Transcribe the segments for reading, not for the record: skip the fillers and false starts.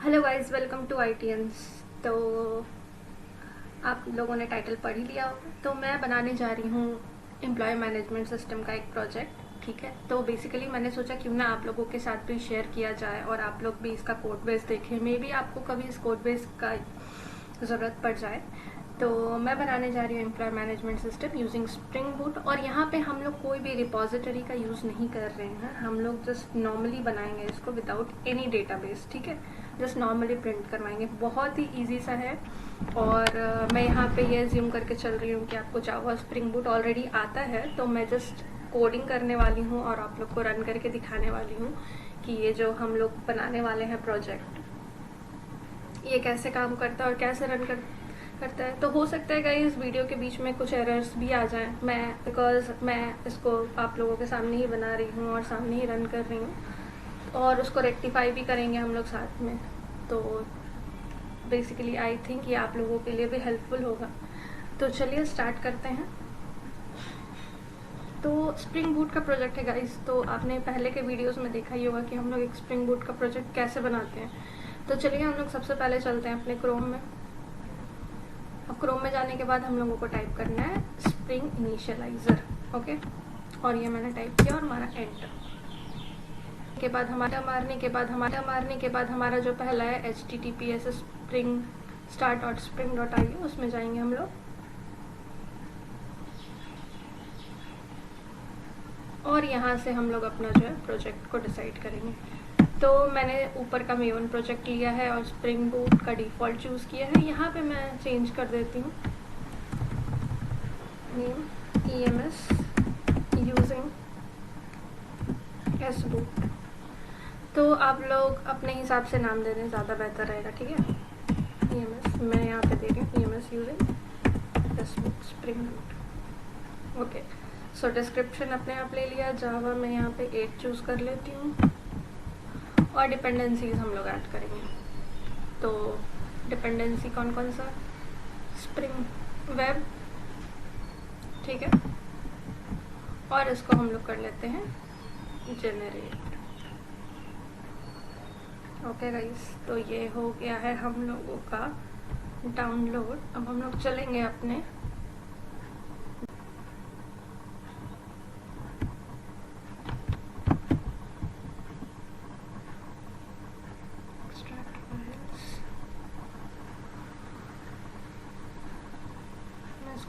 Hello guys, welcome to ITNs। तो आप लोगों ने टाइटल पढ़ ही लिया होगा। तो मैं बनाने जा रही हूँ एम्प्लॉय मैनेजमेंट सिस्टम का एक प्रोजेक्ट। ठीक है, तो बेसिकली मैंने सोचा क्यों ना आप लोगों के साथ भी शेयर किया जाए और आप लोग भी इसका कोड बेस देखें। मे बी आपको कभी इस कोड बेस का ज़रूरत पड़ जाए। तो मैं बनाने जा रही हूँ employ management system using spring boot. और यहाँ पे हम लोग कोई भी रिपोजिटरी का यूज़ नहीं कर रहे हैं। हम लोग जस्ट नॉर्मली बनाएंगे इसको विदाउट एनी डेटाबेस। ठीक है, जस्ट नॉर्मली प्रिंट करवाएंगे। बहुत ही ईजी सा है। और मैं यहाँ पे ये ज्यूम करके चल रही हूँ कि आपको जावा स्प्रिंग बूट ऑलरेडी आता है। तो मैं जस्ट कोडिंग करने वाली हूँ और आप लोग को रन करके दिखाने वाली हूँ कि ये जो हम लोग बनाने वाले हैं प्रोजेक्ट, ये कैसे काम करता है और कैसे रन करता है। तो हो सकता है गाइस वीडियो के बीच में कुछ एरर्स भी आ जाएं, बिकॉज मैं इसको आप लोगों के सामने ही बना रही हूँ और सामने ही रन कर रही हूँ, और उसको रेक्टिफाई भी करेंगे हम लोग साथ में। तो बेसिकली आई थिंक ये आप लोगों के लिए भी हेल्पफुल होगा। तो चलिए स्टार्ट करते हैं। तो स्प्रिंग बूट का प्रोजेक्ट है गाइस। तो आपने पहले के वीडियोस में देखा ही होगा कि हम लोग एक स्प्रिंग बूट का प्रोजेक्ट कैसे बनाते हैं। तो चलिए हम लोग सबसे पहले चलते हैं अपने क्रोम में। अब क्रोम में जाने के बाद हम लोगों को टाइप करना है स्प्रिंग इनिशियलाइजर। ओके, और ये मैंने टाइप किया और हमारा एंटर के बाद मारने के बाद हमारा जो पहला है https स्प्रिंग start.spring.io, उसमें जाएंगे हम लोग और यहाँ से हम लोग अपना जो है प्रोजेक्ट को डिसाइड करेंगे। तो मैंने ऊपर का मेवन प्रोजेक्ट लिया है और स्प्रिंग बूट का डिफ़ॉल्ट चूज़ किया है। यहाँ पे मैं चेंज कर देती हूँ name EMS using S boot। तो आप लोग अपने हिसाब से नाम दे दें, ज़्यादा बेहतर रहेगा। ठीक है, EMS मैं यहाँ पे दे रही हूँ EMS using S boot Spring Boot. Okay, so description अपने आप ले लिया। जावा मैं यहाँ पे 8 चूज़ कर लेती हूँ और डिपेंडेंसीज हम लोग ऐड करेंगे। तो डिपेंडेंसी कौन कौन सा, स्प्रिंग वेब। ठीक है, और इसको हम लोग कर लेते हैं जेनरेट। ओके गाइस, तो ये हो गया है हम लोगों का डाउनलोड। अब हम लोग चलेंगे अपने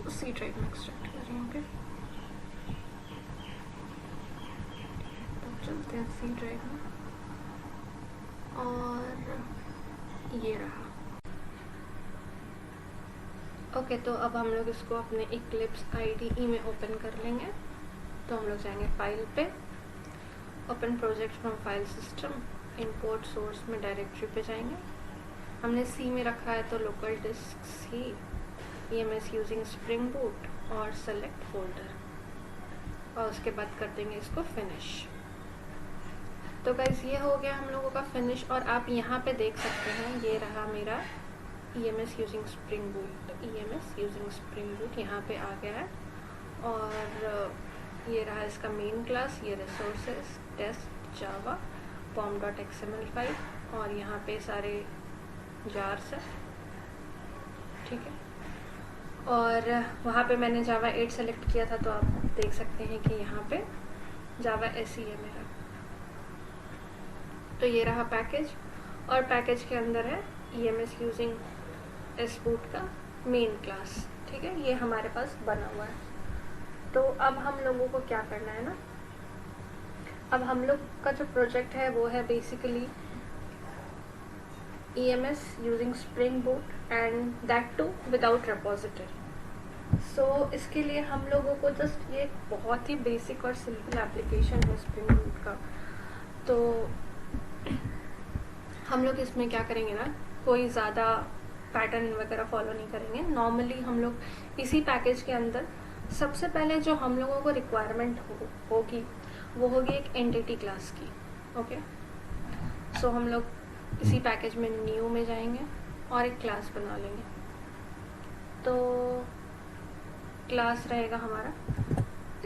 सी ड्राइव में एक्सट्रैक्ट कर रही हूँ। ओके, तो चलते हैं सी ड्राइव में और ये रहा। ओके, तो अब हम लोग इसको अपने इक्लिप्स IDE में ओपन कर लेंगे। तो हम लोग जाएंगे फाइल पे, open project from file system, import source में डायरेक्टरी पे जाएंगे। हमने सी में रखा है तो local disk C, EMS using spring boot और सेलेक्ट फोल्डर, और उसके बाद कर देंगे इसको फिनिश। तो गाइस ये हो गया हम लोगों का फिनिश। और आप यहाँ पे देख सकते हैं ये रहा मेरा EMS using spring boot, EMS using spring boot यहाँ पे आ गया है। और ये रहा इसका मेन क्लास, ये रिसोर्सेज टेस्ट जावा pom.xml फाइल, और यहाँ पे सारे जार्स है। ठीक है, और वहाँ पे मैंने जावा 8 सेलेक्ट किया था, तो आप देख सकते हैं कि यहाँ पे जावा SE है मेरा। तो ये रहा पैकेज, और पैकेज के अंदर है EMS यूजिंग S boot का मेन क्लास। ठीक है, ये हमारे पास बना हुआ है। तो अब हम लोगों को क्या करना है ना, अब हम लोग का जो प्रोजेक्ट है वो है basically EMS using spring Boot and that too without repository. So इसके लिए हम लोगों को जस्ट ये बहुत ही बेसिक और सिंपल एप्लीकेशन है स्प्रिंग बूट का। तो हम लोग इसमें क्या करेंगे ना, कोई ज़्यादा पैटर्न वगैरह फॉलो नहीं करेंगे। नॉर्मली हम लोग इसी पैकेज के अंदर सबसे पहले जो हम लोगों को रिक्वायरमेंट होगी वो होगी एक एंटिटी क्लास की। ओके, सो हम लोग इसी पैकेज में न्यू में जाएंगे और एक क्लास बना लेंगे। तो क्लास रहेगा हमारा,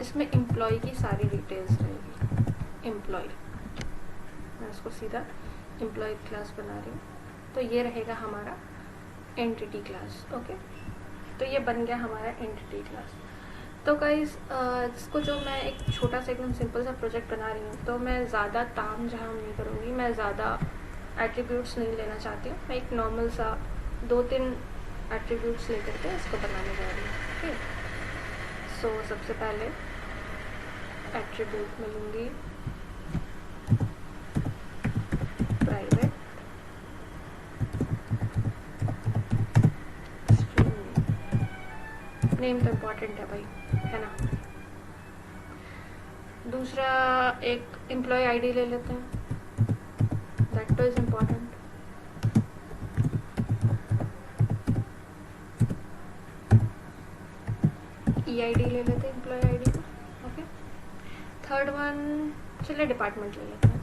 इसमें एम्प्लॉय की सारी डिटेल्स रहेगी। एम्प्लॉय, मैं इसको सीधा एम्प्लॉय क्लास बना रही हूँ। तो ये रहेगा हमारा एंटिटी क्लास। ओके, तो ये बन गया हमारा एंटिटी क्लास। तो गाइस इसको जो मैं एक छोटा सा एकदम सिंपल सा प्रोजेक्ट बना रही हूँ, तो मैं ज़्यादा ताम झाम नहीं करूँगी, मैं ज़्यादा एट्रीब्यूट्स नहीं लेना चाहती हूँ। मैं एक नॉर्मल सा 2-3 एट्रीब्यूट्स लेकर के इसको बनाने जा रही हूँ। ओके, सो सबसे पहले एट्रीब्यूट में लूँगी प्राइवेट नेम। तो इम्पॉर्टेंट है भाई, है ना। दूसरा एक एम्प्लॉय आईडी ले लेते हैं, दैट तो इज इम्पॉर्टेंट। EID ले लेते हैं, एम्प्लॉय आईडी का। ओके, थर्ड वन चलिए डिपार्टमेंट ले लेते हैं।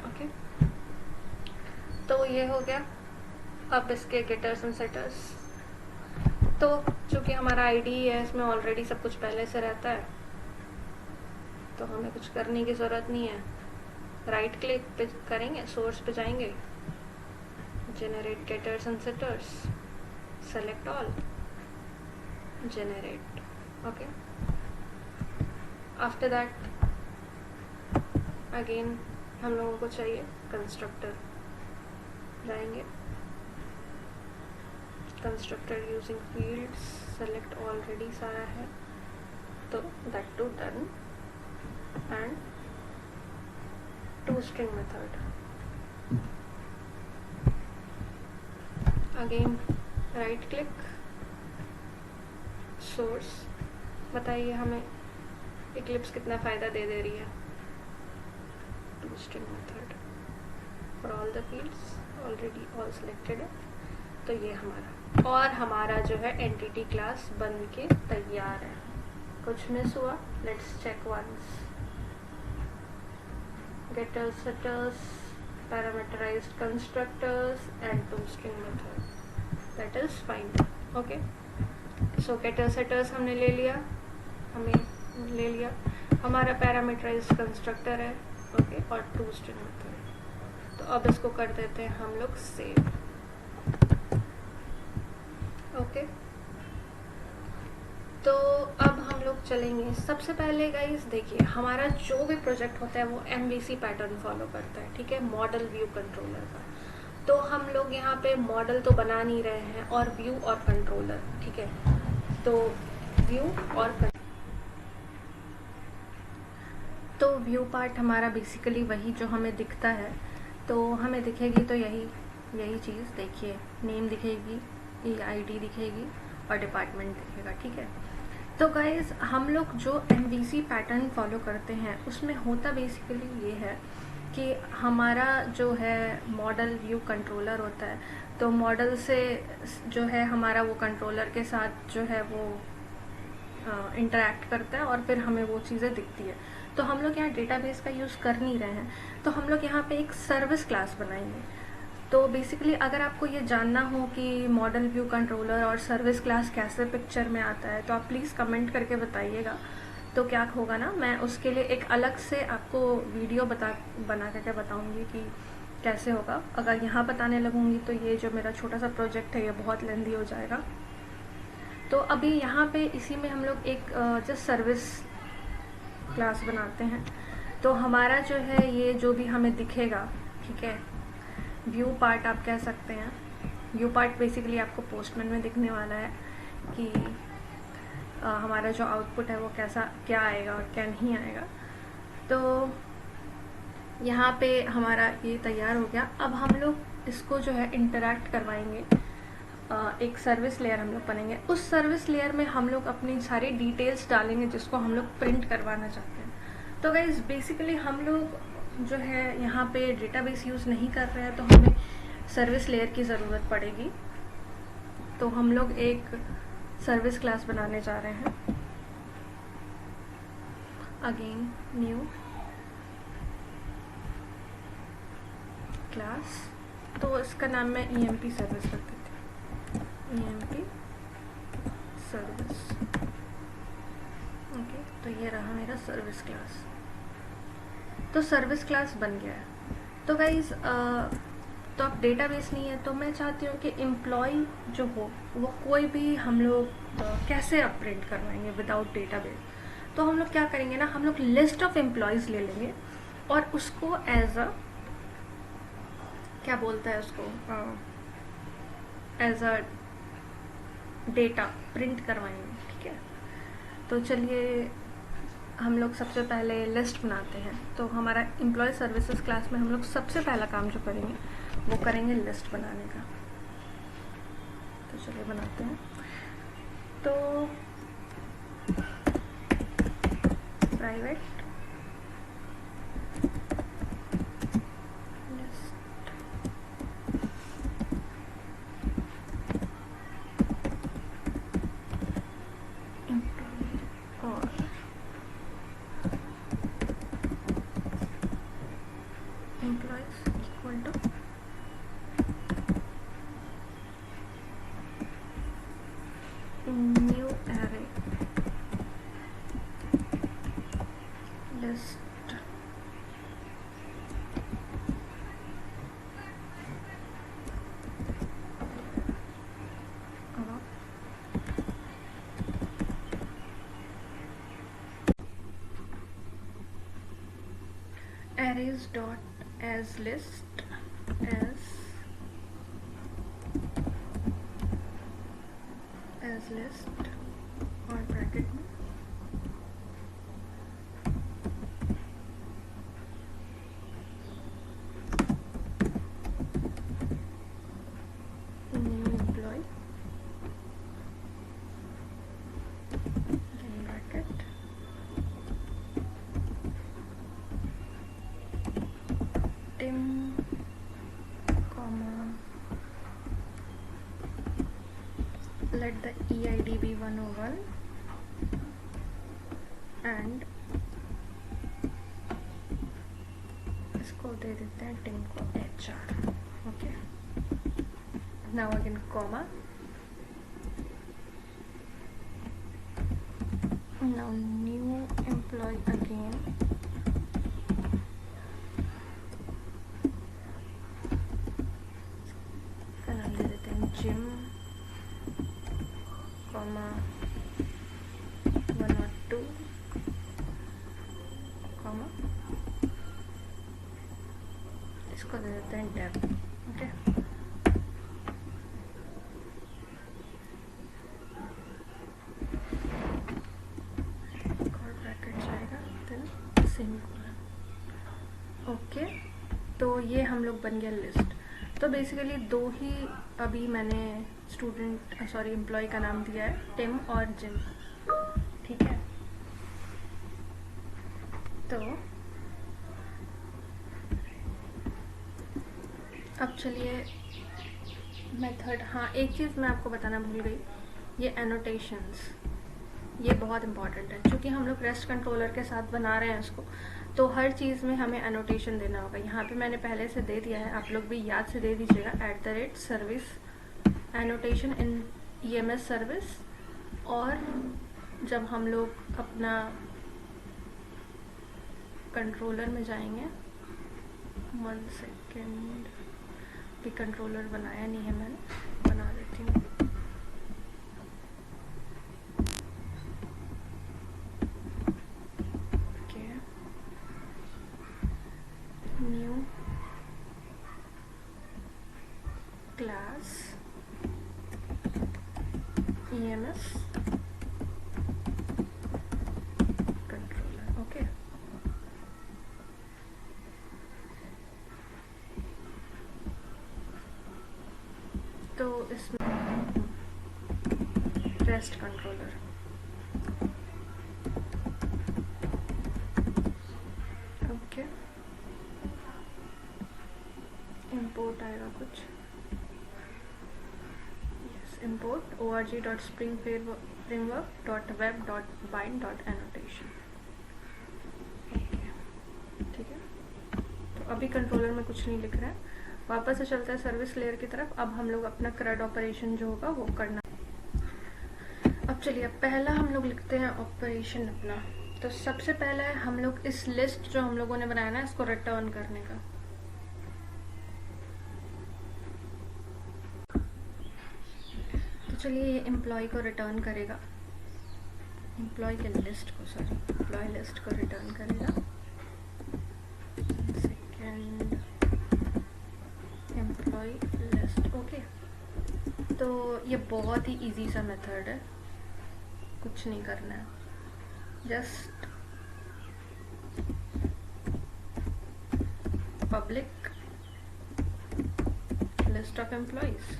ओके, तो ये हो गया। अब इसके गेटर्स एंड सेटर्स, तो चूंकि हमारा आईडी है, इसमें ऑलरेडी सब कुछ पहले से रहता है, तो हमें कुछ करने की ज़रूरत नहीं है। राइट क्लिक पे करेंगे, सोर्स पे जाएंगे, generate getters and setters, select all, generate. Okay, after that again हम लोगों को चाहिए कंस्ट्रक्टर, जाएंगे constructor using fields, select already सारा है, तो that too done, and to string method. Again right click, source, बताइए हमें इक्लिप्स कितना फ़ायदा दे रही है। To string method for all the fields, already all selected है, तो ये हमारा, और हमारा जो है एंटिटी क्लास बन के तैयार है। कुछ मिस हुआ, let's check once. getters, setters, parameterized constructors and two string method, that is fine. Okay, so getter setters हमने ले लिया, हमें ले लिया, हमारा parameterized constructor है। ओके, और two string method, तो अब इसको कर देते हैं हम लोग सेव। ओके, तो अब हम लोग चलेंगे। सबसे पहले गाइस देखिए, हमारा जो भी प्रोजेक्ट होता है वो MVC पैटर्न फॉलो करता है, ठीक है, मॉडल व्यू कंट्रोलर का। तो हम लोग यहाँ पे मॉडल तो बना नहीं रहे हैं, और व्यू और कंट्रोलर, ठीक है। तो व्यू और तो व्यू पार्ट हमारा बेसिकली वही जो हमें दिखता है, तो हमें दिखेगी तो यही चीज़ देखिए, नेम दिखेगी, EID दिखेगी और डिपार्टमेंट दिखेगा, ठीक है। तो गाइज हम लोग जो MVC पैटर्न फॉलो करते हैं उसमें होता बेसिकली ये है कि हमारा जो है मॉडल व्यू कंट्रोलर होता है, तो मॉडल से जो है हमारा वो कंट्रोलर के साथ जो है वो इंटरेक्ट करता है, और फिर हमें वो चीज़ें दिखती है। तो हम लोग यहाँ डेटाबेस का यूज़ कर नहीं रहे हैं, तो हम लोग यहाँ पे एक सर्विस क्लास बनाएंगे। तो बेसिकली अगर आपको ये जानना हो कि मॉडल व्यू कंट्रोलर और सर्विस क्लास कैसे पिक्चर में आता है, तो आप प्लीज़ कमेंट करके बताइएगा। तो क्या होगा ना, मैं उसके लिए एक अलग से आपको वीडियो बना करके बताऊंगी कि कैसे होगा। अगर यहाँ बताने लगूंगी तो ये जो मेरा छोटा सा प्रोजेक्ट है ये बहुत लेंदी हो जाएगा। तो अभी यहाँ पे इसी में हम लोग एक जस्ट सर्विस क्लास बनाते हैं। तो हमारा जो है ये जो भी हमें दिखेगा, ठीक है, व्यू पार्ट आप कह सकते हैं। व्यू पार्ट बेसिकली आपको पोस्टमैन में दिखने वाला है कि हमारा जो आउटपुट है वो क्या आएगा और क्या नहीं आएगा। तो यहाँ पे हमारा ये तैयार हो गया। अब हम लोग इसको जो है इंटरैक्ट करवाएंगे, एक सर्विस लेयर हम लोग बनेंगे। उस सर्विस लेयर में हम लोग अपनी सारी डिटेल्स डालेंगे जिसको हम लोग प्रिंट करवाना चाहते हैं। तो गाइस बेसिकली हम लोग जो है यहाँ पे डेटाबेस यूज़ नहीं कर रहे हैं, तो हमें सर्विस लेयर की ज़रूरत पड़ेगी। तो हम लोग एक सर्विस क्लास बनाने जा रहे हैं। अगेन न्यू क्लास, तो इसका नाम मैं EMP सर्विस रख देती हूँ, EMP सर्विस। ओके, तो ये रहा मेरा सर्विस क्लास। तो सर्विस क्लास बन गया है। तो गाइज तो अब डेटाबेस नहीं है, तो मैं चाहती हूँ कि एम्प्लॉय जो हो वो कोई भी हम लोग कैसे अब प्रिंट करवाएंगे विदाउट डेटाबेस। तो हम लोग क्या करेंगे ना, हम लोग लिस्ट ऑफ एम्प्लॉयज़ ले लेंगे और उसको एज अ क्या बोलता है उसको, एज अ डेटा प्रिंट करवाएंगे। ठीक है, तो चलिए हम लोग सबसे पहले लिस्ट बनाते हैं। तो हमारा एम्प्लॉय सर्विसेज क्लास में हम लोग सबसे पहला काम जो करेंगे वो करेंगे लिस्ट बनाने का। तो चलिए बनाते हैं। तो प्राइवेट लिस्ट एम्प्लॉय और employees equal to new array list arrays dot as list as list और ब्रैकेट में new employee then bracket Tim comma let the EID be 101 and इसको दे देते हैं टिम को HR। Okay, now again comma, now new employee again का नाम दे देते हैं जिम comma 102 comma इसको दे देते हैं डेव। ओके, और ब्रैकेट जाएगा देन सेमीकोलन। ओके, तो ये हम लोग बन गया लिस्ट। तो बेसिकली दो ही अभी मैंने एम्प्लॉय का नाम दिया है, टिम और जिम। ठीक है, तो अब चलिए मेथड, हाँ एक चीज़ मैं आपको बताना भूल गई, ये एनोटेशंस ये बहुत इंपॉर्टेंट है। क्योंकि हम लोग रेस्ट कंट्रोलर के साथ बना रहे हैं इसको, तो हर चीज़ में हमें एनोटेशन देना होगा। यहाँ पे मैंने पहले से दे दिया है, आप लोग भी याद से दे दीजिएगा, @service एनोटेशन इन EMS सर्विस। और जब हम लोग अपना कंट्रोलर में जाएंगे, 1 सेकेंड, भी कंट्रोलर बनाया नहीं है मैंने, बना देती हूँ। New class EMS controller. Okay, तो इसमें रेस्ट कंट्रोलर, ओके, इंपोर्ट आएगा कुछ, यस, इंपोर्ट org.springframework.web.bind.annotation। ठीक है, तो अभी कंट्रोलर में कुछ नहीं लिख रहा है। वापस से चलता है सर्विस लेयर की तरफ। अब हम लोग अपना CRUD ऑपरेशन जो होगा वो करना। अब चलिए पहला हम लोग लिखते हैं ऑपरेशन अपना। तो सबसे पहला है हम लोग इस लिस्ट जो हम लोगों ने बनाया ना इसको रिटर्न करने का। तो चलिए ये एम्प्लॉय को रिटर्न करेगा, एम्प्लॉय के लिस्ट को, सॉरी एम्प्लॉय लिस्ट को रिटर्न करेगा। Second employ list, okay. तो ये बहुत ही इजी सा मेथड है, कुछ नहीं करना है, just public list of employees.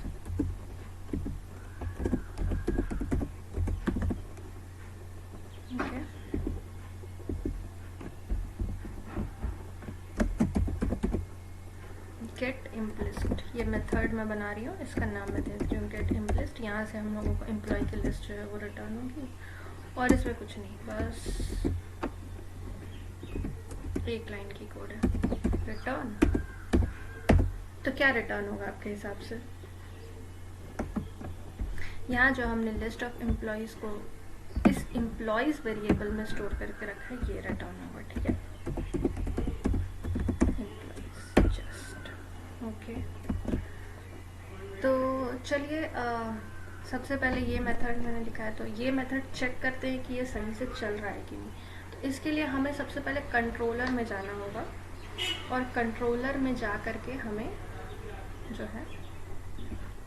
Get emp list, ये मेथड मैं बना रही हूँ, इसका नाम मैं दे रही हूँ गेट इम्प लिस्ट। यहाँ से हम लोगों को एम्प्लॉय की लिस्ट जो है वो रिटर्न होगी और इसमें कुछ नहीं, बस एक लाइन की कोड है, रिटर्न। तो क्या रिटर्न होगा आपके हिसाब से? यहाँ जो हमने लिस्ट ऑफ एम्प्लॉयज को इस एम्प्लॉयज वेरिएबल में स्टोर करके रखा है, ये रिटर्न होगा, ठीक है। ओके तो चलिए सबसे पहले ये मेथड मैंने लिखा है, तो ये मेथड चेक करते हैं कि ये सही से चल रहा है कि नहीं। तो इसके लिए हमें सबसे पहले कंट्रोलर में जाना होगा और कंट्रोलर में जा करके हमें जो है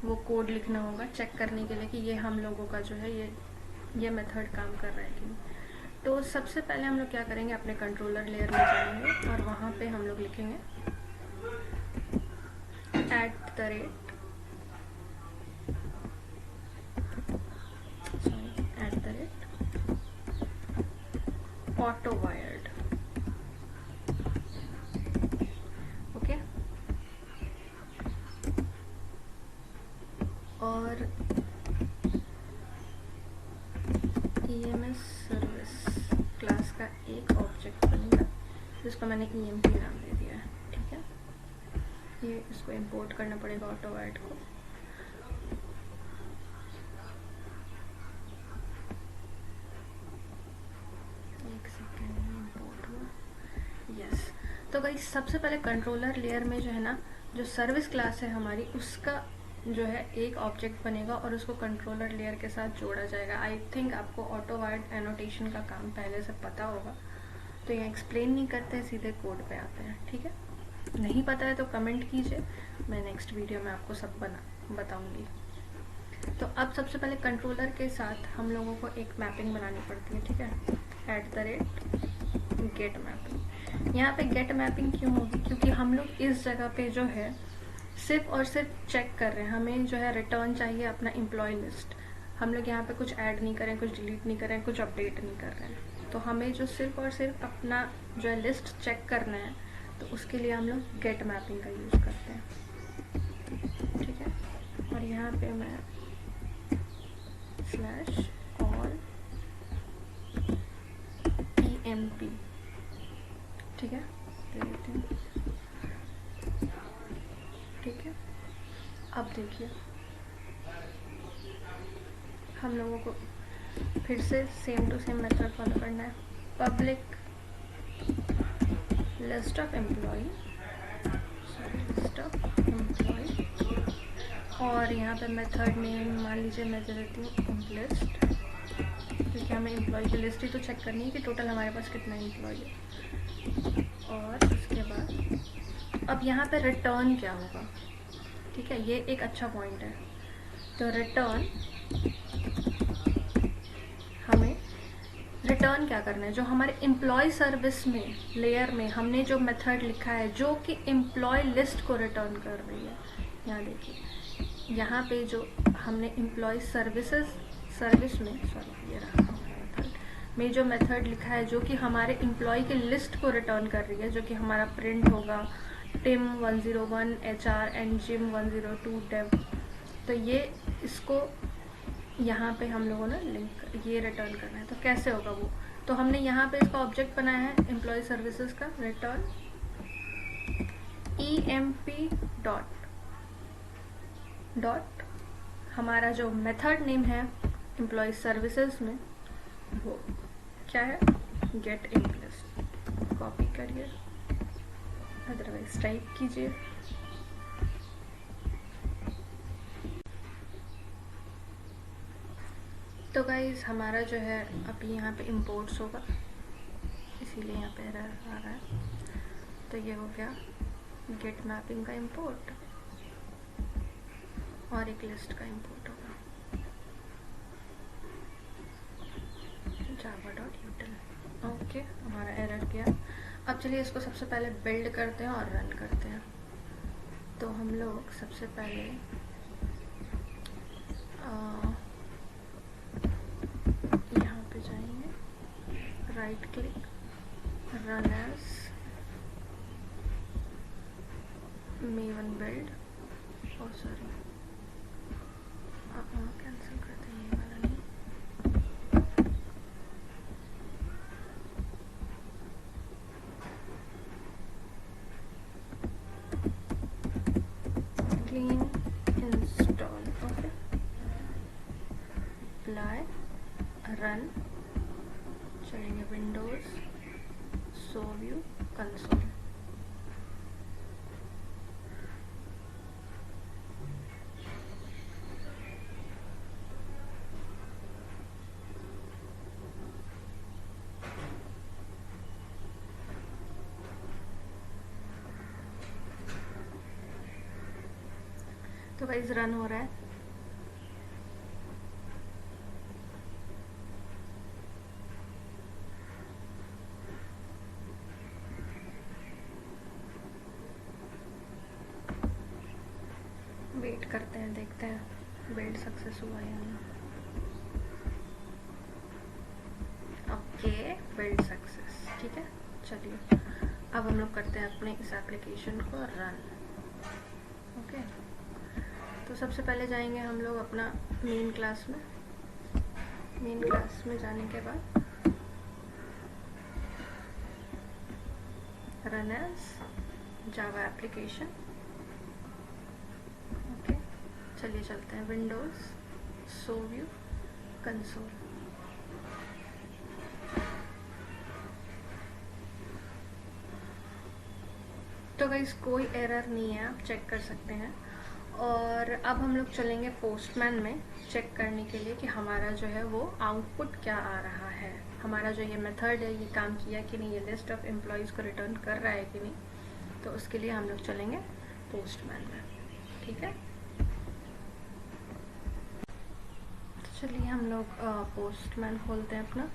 वो कोड लिखना होगा चेक करने के लिए कि ये हम लोगों का जो है ये मेथड काम कर रहा है कि नहीं। तो सबसे पहले हम लोग क्या करेंगे, अपने कंट्रोलर लेयर में जाएंगे और वहाँ पे हम लोग लिखेंगे AutoWired, ओके। और EMS सर्विस क्लास का एक ऑब्जेक्ट बनेगा जिसको मैंने EMP नाम दे दिया है, ठीक है। ये इसको इंपोर्ट करना पड़ेगा AutoWired को। एक सेकेंड में इंपोर्ट हुआ, यस। तो गाइस सबसे पहले कंट्रोलर लेयर में जो है ना, जो सर्विस क्लास है हमारी, उसका जो है एक ऑब्जेक्ट बनेगा और उसको कंट्रोलर लेयर के साथ जोड़ा जाएगा। आई थिंक आपको AutoWired एनोटेशन का काम पहले से पता होगा, तो ये एक्सप्लेन नहीं करते, सीधे कोड पे आते हैं, ठीक है। नहीं पता है तो कमेंट कीजिए, मैं नेक्स्ट वीडियो में आपको सब बताऊंगी। तो अब सबसे पहले कंट्रोलर के साथ हम लोगों को एक मैपिंग बनानी पड़ती है, ठीक है, @get मैपिंग। यहाँ पे गेट मैपिंग क्यों होगी? क्योंकि हम लोग इस जगह पे जो है सिर्फ और सिर्फ चेक कर रहे हैं, हमें जो है रिटर्न चाहिए अपना एम्प्लॉय लिस्ट। हम लोग यहाँ पे कुछ ऐड नहीं करें, कुछ डिलीट नहीं करें, कुछ अपडेट नहीं कर रहे हैं। तो हमें जो सिर्फ और सिर्फ अपना जो है लिस्ट चेक करना है, तो उसके लिए हम लोग गेट मैपिंग का यूज़ करते हैं, ठीक है। और यहाँ पे मैं /all EMP, ठीक है, ठीक है। अब देखिए हम लोगों को फिर से same to same method follow करना है, पब्लिक लिस्ट ऑफ एम्प्लॉय, और यहाँ पे मेथड नेम मान लीजिए मैं दे देती हूँ एम्प्लिस्ट, क्योंकि हमें एम्प्लॉय की लिस्ट ही तो चेक करनी है कि टोटल हमारे पास कितना एम्प्लॉय है। और उसके बाद अब यहाँ पे रिटर्न क्या होगा, ठीक है, ये एक अच्छा पॉइंट है। तो हमें रिटर्न क्या करना है, जो हमारे एम्प्लॉय सर्विस में लेयर में हमने जो मेथड लिखा है जो कि एम्प्लॉय लिस्ट को रिटर्न कर रही है। यहाँ देखिए, यहाँ पे जो हमने एम्प्लॉय सर्विस में, सॉरी ये रहा मेथड में जो मेथड लिखा है जो कि हमारे एम्प्लॉय के लिस्ट को रिटर्न कर रही है, जो कि हमारा प्रिंट होगा Tim 101 HR and Jim 102 Dave. तो ये इसको यहाँ पे हम लोगों ने लिंक ये रिटर्न करना है। तो कैसे होगा वो? तो हमने यहाँ पे इसका ऑब्जेक्ट बनाया है एम्प्लॉय सर्विसेज का, रिटर्न EMP डॉट हमारा जो मेथड नेम है एम्प्लॉय सर्विसेज में, वो क्या है, गेट इन लिस्ट। कॉपी करिए, अदरवाइज टाइप कीजिए। तो गाइज हमारा जो है अभी यहाँ पे इम्पोर्ट्स होगा, इसीलिए यहाँ पे एरर आ रहा है। तो ये हो गया गेट मैपिंग का इम्पोर्ट और एक लिस्ट का इम्पोर्ट होगा java.util। ओके, हमारा एरर गया। अब चलिए इसको सबसे पहले बिल्ड करते हैं और रन करते हैं। तो हम लोग सबसे पहले यहाँ पे जाएंगे, right click, run as maven build, oh sorry cancel करते हैं, ये वाला नहीं। clean install, okay, apply, run, चलेंगे विंडोज, शो व्यू, कंसोल। तो गाइस रन हो रहा है। वेट करते हैं, देखते हैं बिल्ड सक्सेस हुआ या नहीं। ओके, बिल्ड सक्सेस, ठीक है। चलिए अब हम लोग करते हैं अपने इस एप्लीकेशन को रन। ओके, तो सबसे पहले जाएंगे हम लोग अपना मेन क्लास में। मेन क्लास में जाने के बाद run as Java application. Okay, चलिए चलते हैं विंडोज, शो व्यू, कंसोल। तो गाइस कोई एरर नहीं है, आप चेक कर सकते हैं। और अब हम लोग चलेंगे पोस्टमैन में चेक करने के लिए कि हमारा जो है वो आउटपुट क्या आ रहा है, हमारा जो ये मेथड है ये काम किया कि नहीं, ये लिस्ट ऑफ एम्प्लॉयज़ को रिटर्न कर रहा है कि नहीं। तो उसके लिए हम लोग चलेंगे पोस्टमैन में, ठीक है। तो चलिए हम लोग पोस्टमैन खोलते हैं अपना।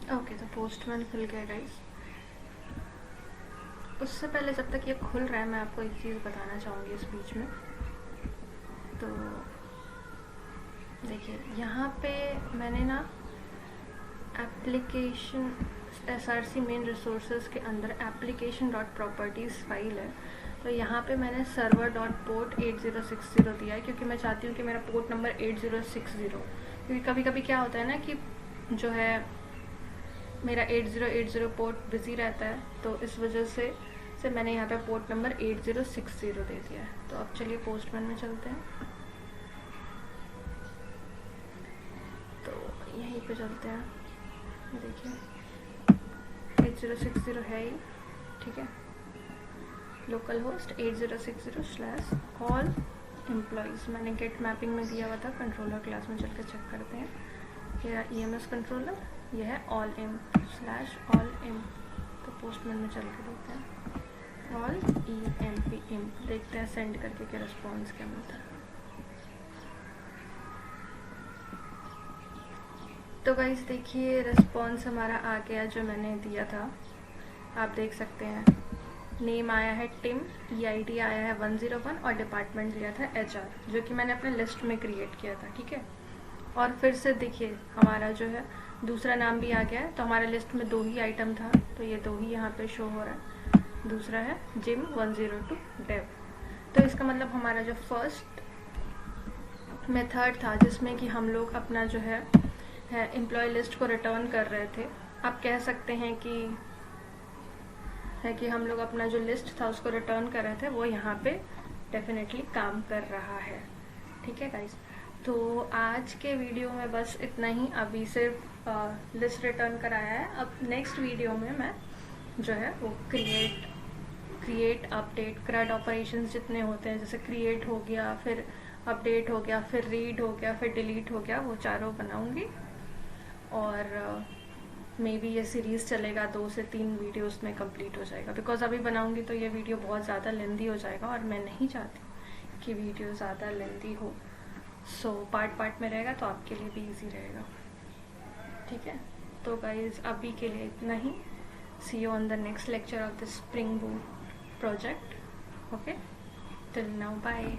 ओके, तो पोस्टमैन खुल गया गाइस। उससे पहले जब तक ये खुल रहा है मैं आपको एक चीज़ बताना चाहूँगी इस बीच में। तो देखिए यहाँ पे मैंने ना एप्लीकेशन SRC मेन रिसोर्सेज के अंदर एप्लीकेशन डॉट प्रॉपर्टीज़ फाइल है। तो यहाँ पे मैंने सर्वर डॉट पोर्ट 8060 दिया है, क्योंकि मैं चाहती हूँ कि मेरा पोर्ट नंबर 8060, क्योंकि कभी कभी क्या होता है ना कि जो है मेरा 8080 पोर्ट बिजी रहता है, तो इस वजह से मैंने यहाँ पे पोर्ट नंबर 8060 दे दिया है। तो अब चलिए पोस्टमैन में चलते हैं। तो यहीं पे चलते हैं, देखिए 8060 है ही, ठीक है। लोकल होस्ट 8060/all एम्प्लॉयज़ मैंने गेट मैपिंग में दिया हुआ था। कंट्रोलर क्लास में चल के चेक करते हैं। ये EMS कंट्रोलर, ये है all/all im। तो पोस्टमैन में चल के देखते हैं all emp, देखते हैं सेंड करके क्या रिस्पॉन्स क्या मिलता है। तो गाइस देखिए रिस्पॉन्स हमारा आ गया जो मैंने दिया था, आप देख सकते हैं नेम आया है टिम, EID आया है 101 और डिपार्टमेंट दिया था HR, जो कि मैंने अपने लिस्ट में क्रिएट किया था, ठीक है। और फिर से देखिए हमारा जो है दूसरा नाम भी आ गया है, तो हमारे लिस्ट में 2 ही आइटम था, तो ये 2 ही यहाँ पे शो हो रहा है। दूसरा है जिम 102 डेव। तो इसका मतलब हमारा जो फर्स्ट मेथड था जिसमें कि हम लोग अपना जो है एम्प्लॉय लिस्ट को रिटर्न कर रहे थे, आप कह सकते हैं कि हम लोग अपना जो लिस्ट था उसको रिटर्न कर रहे थे, वो यहाँ पे डेफिनेटली काम कर रहा है, ठीक है गाइस। तो आज के वीडियो में बस इतना ही, अभी सिर्फ लिस्ट रिटर्न कराया है। अब नेक्स्ट वीडियो में मैं जो है वो क्रिएट अपडेट CRUD ऑपरेशंस जितने होते हैं, जैसे क्रिएट हो गया, फिर अपडेट हो गया, फिर रीड हो गया, फिर डिलीट हो गया, वो चारों बनाऊंगी। और मे बी ये सीरीज़ चलेगा, 2 से 3 वीडियोस में कंप्लीट हो जाएगा, बिकॉज अभी बनाऊंगी तो ये वीडियो बहुत ज़्यादा लेंदी हो जाएगा और मैं नहीं चाहती कि वीडियो ज़्यादा लेंदी हो। सो पार्ट में रहेगा तो आपके लिए भी इजी रहेगा, ठीक है। तो गाइज अभी के लिए इतना ही। See you on the next lecture of the Spring Boot project. Okay, till now bye.